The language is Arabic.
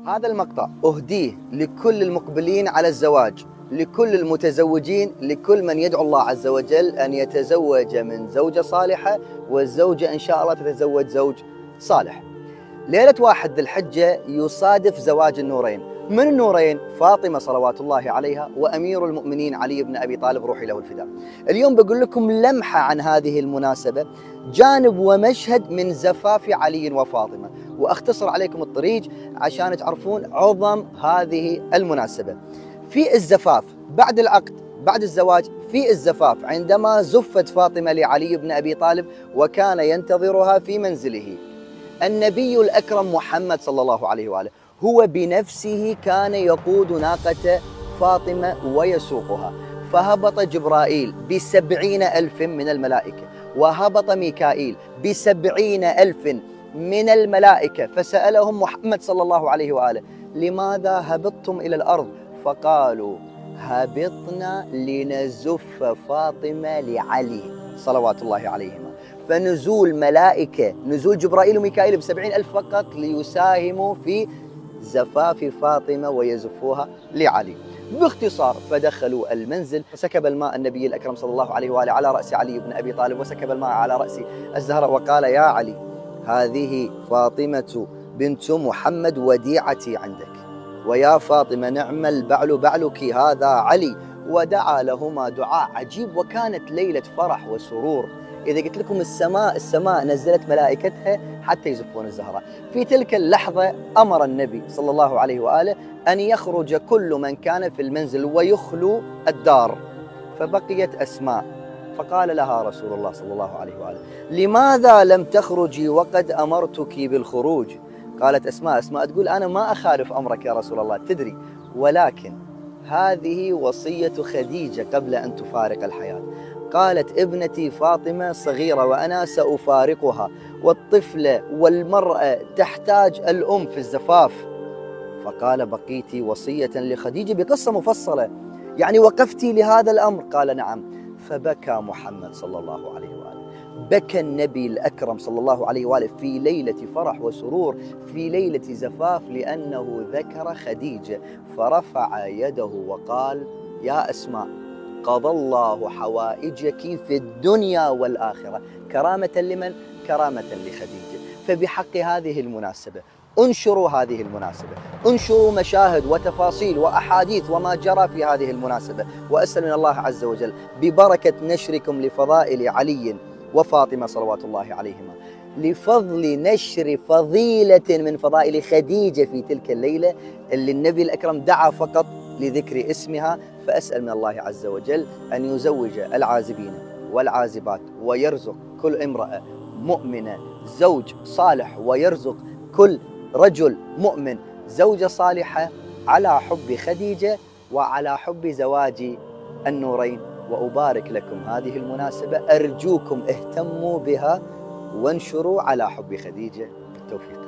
هذا المقطع أهديه لكل المقبلين على الزواج، لكل المتزوجين، لكل من يدعو الله عز وجل أن يتزوج من زوجة صالحة، والزوجة إن شاء الله تتزوج زوج صالح. ليلة 1 ذي الحجة يصادف زواج النورين. من النورين؟ فاطمة صلوات الله عليها وأمير المؤمنين علي بن أبي طالب روحي له الفداء. اليوم بقول لكم لمحة عن هذه المناسبة، جانب ومشهد من زفاف علي وفاطمة، وأختصر عليكم الطريق عشان تعرفون عظم هذه المناسبة. في الزفاف بعد العقد، بعد الزواج، في الزفاف عندما زفت فاطمة لعلي بن أبي طالب وكان ينتظرها في منزله النبي الأكرم محمد صلى الله عليه وآله، هو بنفسه كان يقود ناقة فاطمة ويسوقها، فهبط جبرائيل ب70,000 من الملائكة، وهبط ميكائيل ب70,000 من الملائكة، فسألهم محمد صلى الله عليه وآله: لماذا هبطتم إلى الأرض؟ فقالوا: هبطنا لنزف فاطمة لعلي صلوات الله عليهما. فنزول ملائكة، نزول جبرائيل وميكائيل ب70,000 فقط ليساهموا في زفاف فاطمة ويزفوها لعلي. باختصار، فدخلوا المنزل، فسكب الماء النبي الأكرم صلى الله عليه وآله على رأس علي بن أبي طالب، وسكب الماء على رأس الزهراء، وقال: يا علي، هذه فاطمة بنت محمد وديعتي عندك، ويا فاطمة نعم البعل بعلك هذا علي. ودعا لهما دعاء عجيب، وكانت ليلة فرح وسرور. إذا قلت لكم السماء نزلت ملائكتها حتى يزفون الزهراء. في تلك اللحظة أمر النبي صلى الله عليه وآله أن يخرج كل من كان في المنزل ويخلو الدار، فبقيت أسماء، فقال لها رسول الله صلى الله عليه وآله: لماذا لم تخرجي وقد أمرتك بالخروج؟ قالت أسماء تقول: أنا ما أخالف أمرك يا رسول الله، تدري، ولكن هذه وصية خديجة قبل أن تفارق الحياة. قالت: ابنتي فاطمة صغيرة وأنا سأفارقها، والطفلة والمرأة تحتاج الأم في الزفاف. فقال: بقيت وصية لخديجة بقصة مفصلة، يعني وقفتي لهذا الأمر؟ قال: نعم. فبكى محمد صلى الله عليه وآله، بكى النبي الأكرم صلى الله عليه وآله في ليلة فرح وسرور، في ليلة زفاف، لأنه ذكر خديجة، فرفع يده وقال: يا أسماء، قضى الله حوائجك في الدنيا والآخرة. كرامة لمن؟ كرامة لخديجة. فبحق هذه المناسبة انشروا هذه المناسبة، انشروا مشاهد وتفاصيل وأحاديث وما جرى في هذه المناسبة، وأسأل من الله عز وجل ببركة نشركم لفضائل علي وفاطمة صلوات الله عليهما، لفضل نشر فضيلة من فضائل خديجة في تلك الليلة اللي النبي الأكرم دعا فقط لذكر اسمها. فأسأل من الله عز وجل أن يزوج العازبين والعازبات، ويرزق كل امرأة مؤمنة زوج صالح، ويرزق كل رجل مؤمن زوجة صالحة، على حب خديجة وعلى حب زواج النورين. وأبارك لكم هذه المناسبة، أرجوكم اهتموا بها وانشروا على حب خديجة. بالتوفيق.